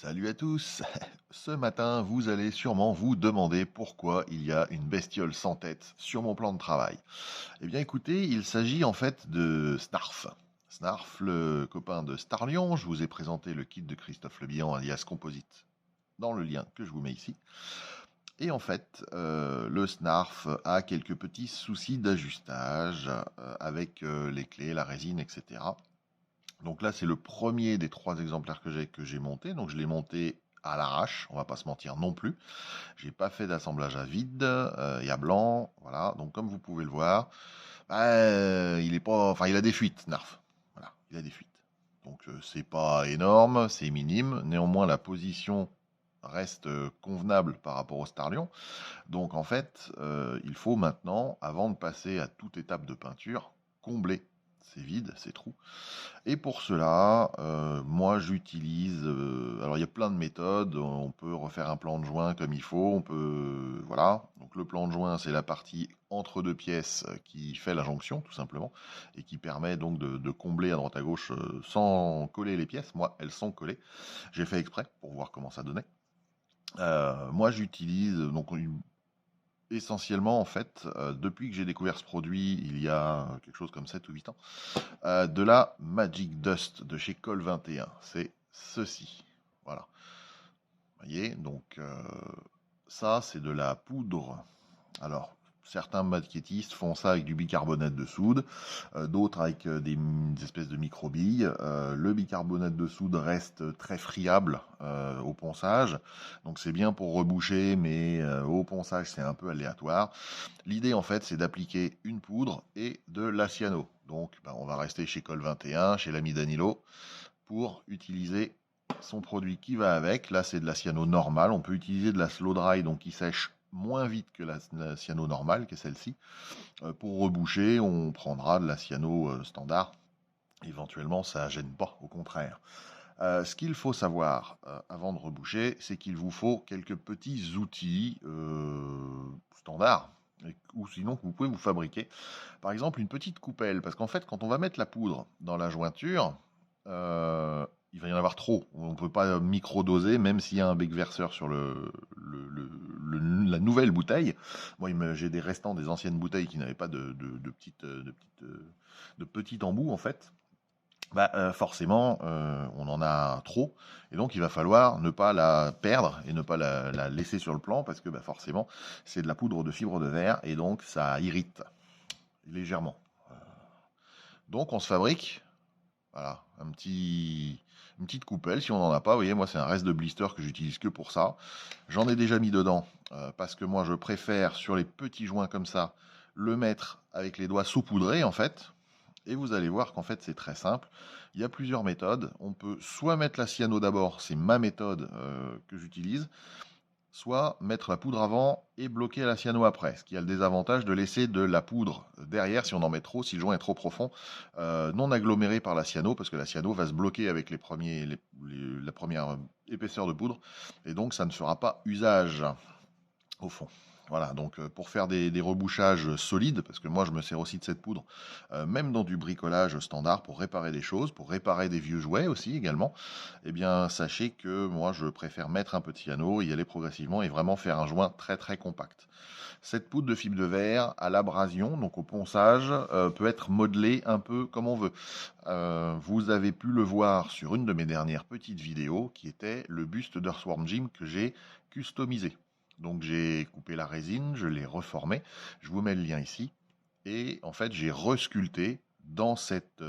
Salut à tous. Ce matin, vous allez sûrement vous demander pourquoi il y a une bestiole sans tête sur mon plan de travail. Eh bien écoutez, il s'agit en fait de Snarf. Snarf, le copain de Starlion, je vous ai présenté le kit de Christophe Lebihan alias Composite dans le lien que je vous mets ici. Et en fait, le Snarf a quelques petits soucis d'ajustage avec les clés, la résine, etc. Donc là, c'est le premier des 3 exemplaires que j'ai monté. Donc je l'ai monté à l'arrache, on va pas se mentir non plus. J'ai pas fait d'assemblage à vide et à blanc, voilà. Donc comme vous pouvez le voir, il est pas, enfin il a des fuites, Narf. Voilà, il a des fuites. Donc c'est pas énorme, c'est minime. Néanmoins, la position reste convenable par rapport au Starlion. Donc en fait, il faut maintenant, avant de passer à toute étape de peinture, combler ces vides, ces trous. Et pour cela, moi j'utilise, alors il y a plein de méthodes, on peut refaire un plan de joint comme il faut, on peut, voilà. Donc le plan de joint, c'est la partie entre 2 pièces, qui fait la jonction tout simplement et qui permet donc de combler à droite à gauche, sans coller les pièces. Moi, elles sont collées. J'ai fait exprès pour voir comment ça donnait. Moi j'utilise donc une essentiellement en fait, depuis que j'ai découvert ce produit, il y a quelque chose comme 7 ou 8 ans, de la Magic Dust de chez Col 21. C'est ceci. Voilà. Vous voyez, donc ça, c'est de la poudre. Alors, certains maquettistes font ça avec du bicarbonate de soude, d'autres avec des espèces de microbilles. Le bicarbonate de soude reste très friable au ponçage, donc c'est bien pour reboucher, mais au ponçage, c'est un peu aléatoire. L'idée, en fait, c'est d'appliquer une poudre et de la cyano. Donc, on va rester chez Col 21, chez l'ami Danilo, pour utiliser son produit qui va avec. Là, c'est de la cyano normale. On peut utiliser de la slow dry, donc qui sèche moins vite que la cyano normale, qui est celle-ci. Pour reboucher, on prendra de la cyano standard. Éventuellement, ça gêne pas, au contraire. Ce qu'il faut savoir avant de reboucher, c'est qu'il vous faut quelques petits outils standards, ou sinon que vous pouvez vous fabriquer. Par exemple, une petite coupelle, parce qu'en fait, quand on va mettre la poudre dans la jointure, il va y en avoir trop. On ne peut pas micro-doser, même s'il y a un bec verseur sur la nouvelle bouteille. Moi, j'ai des restants des anciennes bouteilles qui n'avaient pas de petit embout, en fait. Forcément, on en a trop, et donc il va falloir ne pas la perdre et ne pas la laisser sur le plan, parce que forcément, c'est de la poudre de fibre de verre, et donc ça irrite légèrement. Donc on se fabrique, voilà, une petite coupelle, si on n'en a pas. Vous voyez, moi c'est un reste de blister que j'utilise que pour ça. J'en ai déjà mis dedans, parce que moi je préfère, sur les petits joints comme ça, le mettre avec les doigts saupoudrés, en fait. Et vous allez voir qu'en fait c'est très simple. Il y a plusieurs méthodes. On peut soit mettre la cyano d'abord, c'est ma méthode que j'utilise, soit mettre la poudre avant et bloquer la cyano après. Ce qui a le désavantage de laisser de la poudre derrière si on en met trop, si le joint est trop profond, non aggloméré par la cyano, parce que la cyano va se bloquer avec la première épaisseur de poudre, et donc ça ne fera pas usage au fond. Voilà, donc pour faire des rebouchages solides, parce que moi je me sers aussi de cette poudre, même dans du bricolage standard, pour réparer des choses, pour réparer des vieux jouets aussi également, eh bien sachez que moi je préfère mettre un peu de cyano, y aller progressivement et vraiment faire un joint très très compact. Cette poudre de fibre de verre à l'abrasion, donc au ponçage, peut être modelée un peu comme on veut. Vous avez pu le voir sur une de mes dernières petites vidéos, qui était le buste d'Earthworm Jim que j'ai customisé. Donc j'ai coupé la résine, je l'ai reformé, je vous mets le lien ici, et en fait j'ai resculpté dans cet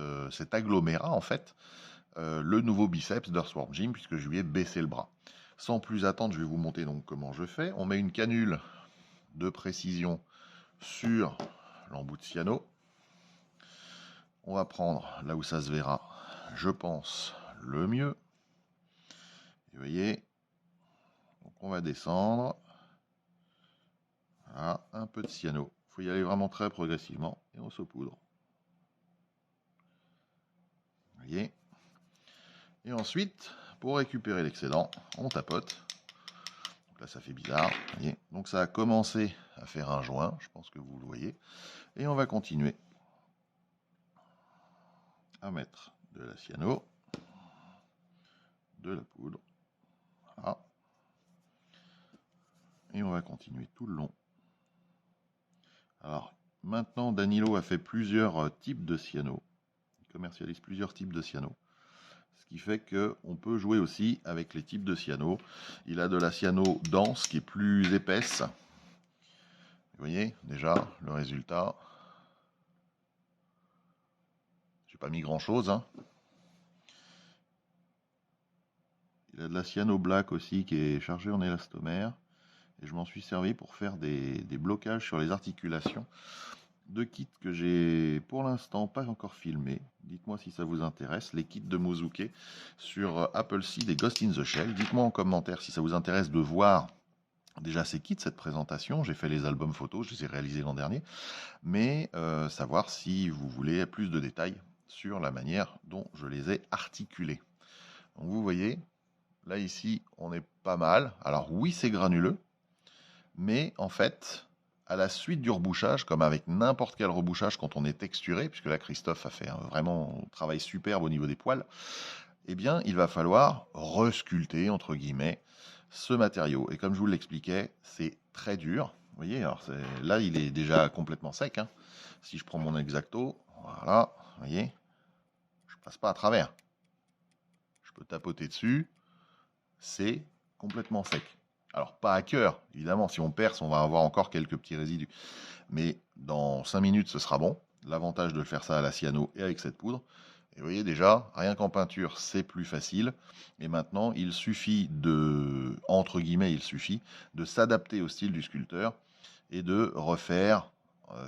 agglomérat, en fait, le nouveau biceps d'Earthworm Jim, puisque je lui ai baissé le bras. Sans plus attendre, je vais vous montrer donc comment je fais. On met une canule de précision sur l'embout de cyano. On va prendre là où ça se verra, je pense, le mieux. Et vous voyez, donc on va descendre. Voilà, un peu de cyano. Il faut y aller vraiment très progressivement et on saupoudre. Vous voyez. Et ensuite, pour récupérer l'excédent, on tapote. Donc là, ça fait bizarre. Vous voyez. Donc ça a commencé à faire un joint, je pense que vous le voyez. Et on va continuer à mettre de la cyano, de la poudre. Voilà. Et on va continuer tout le long. Alors, maintenant, Danilo a fait plusieurs types de cyano. Il commercialise plusieurs types de cyano. Ce qui fait qu'on peut jouer aussi avec les types de cyano. Il a de la cyano dense qui est plus épaisse. Vous voyez déjà le résultat. J'ai pas mis grand chose, hein. Il a de la cyano black aussi qui est chargée en élastomère. Et je m'en suis servi pour faire des blocages sur les articulations. Deux kits que j'ai pour l'instant pas encore filmés. Dites-moi si ça vous intéresse. Les kits de Mozuke sur Appleseed et Ghost in the Shell. Dites-moi en commentaire si ça vous intéresse de voir déjà ces kits, cette présentation. J'ai fait les albums photos, je les ai réalisés l'an dernier. Mais savoir si vous voulez plus de détails sur la manière dont je les ai articulés. Donc vous voyez, là ici on est pas mal. Alors oui c'est granuleux, mais en fait, à la suite du rebouchage, comme avec n'importe quel rebouchage quand on est texturé, puisque là Christophe a fait vraiment un travail superbe au niveau des poils, eh bien il va falloir resculpter, entre guillemets, ce matériau. Et comme je vous l'expliquais, c'est très dur. Vous voyez, alors là il est déjà complètement sec, hein. Si je prends mon X-Acto, voilà, vous voyez, je passe pas à travers. Je peux tapoter dessus, c'est complètement sec. Alors, pas à cœur, évidemment, si on perce, on va avoir encore quelques petits résidus. Mais dans 5 minutes, ce sera bon. L'avantage de le faire ça à la cyano et avec cette poudre. Et vous voyez déjà, rien qu'en peinture, c'est plus facile. Et maintenant, il suffit de, entre guillemets, il suffit de s'adapter au style du sculpteur et de refaire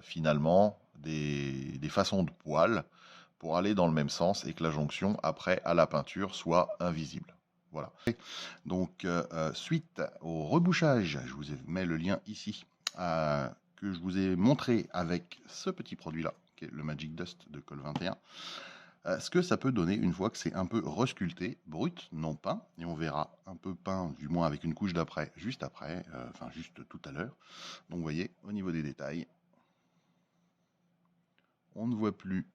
finalement des façons de poils pour aller dans le même sens et que la jonction, après, à la peinture, soit invisible. Voilà. Donc, suite au rebouchage, je vous mets le lien ici, que je vous ai montré avec ce petit produit-là, qui est le Magic Dust de Col 21, ce que ça peut donner une fois que c'est un peu resculpté, brut, non peint, et on verra un peu peint, du moins avec une couche d'après, juste après, enfin juste tout à l'heure. Donc, vous voyez, au niveau des détails, on ne voit plus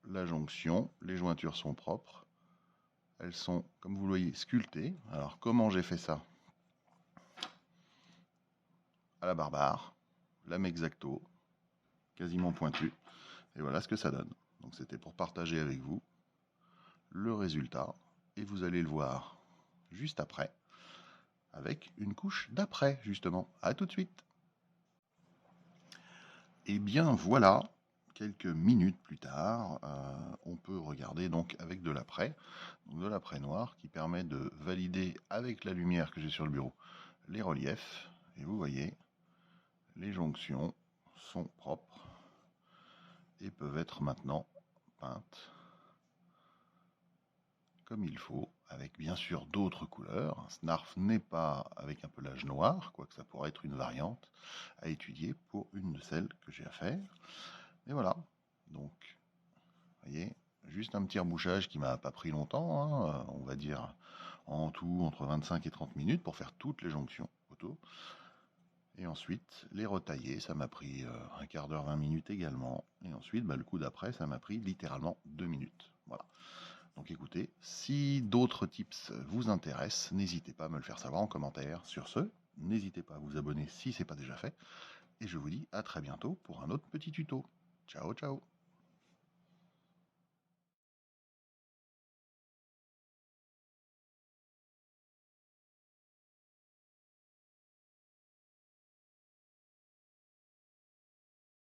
la jonction, les jointures sont propres. Elles sont, comme vous le voyez, sculptées. Alors, comment j'ai fait ça? À la barbare, lame X-Acto, quasiment pointue. Et voilà ce que ça donne. Donc, c'était pour partager avec vous le résultat. Et vous allez le voir juste après, avec une couche d'après, justement. À tout de suite. Et bien, voilà. Quelques minutes plus tard, on peut regarder donc avec de l'après, de l'après noir qui permet de valider avec la lumière que j'ai sur le bureau les reliefs. Et vous voyez, les jonctions sont propres et peuvent être maintenant peintes comme il faut, avec bien sûr d'autres couleurs. Un Snarf n'est pas avec un pelage noir, quoique ça pourrait être une variante à étudier pour une de celles que j'ai à faire. Et voilà, donc, vous voyez, juste un petit rebouchage qui m'a pas pris longtemps, hein, on va dire en tout entre 25 et 30 minutes pour faire toutes les jonctions autour. Et ensuite, les retailler, ça m'a pris un quart d'heure, 20 minutes également. Et ensuite, le coup d'après, ça m'a pris littéralement 2 minutes. Voilà. Donc écoutez, si d'autres tips vous intéressent, n'hésitez pas à me le faire savoir en commentaire. Sur ce, n'hésitez pas à vous abonner si ce n'est pas déjà fait. Et je vous dis à très bientôt pour un autre petit tuto. Ciao, ciao!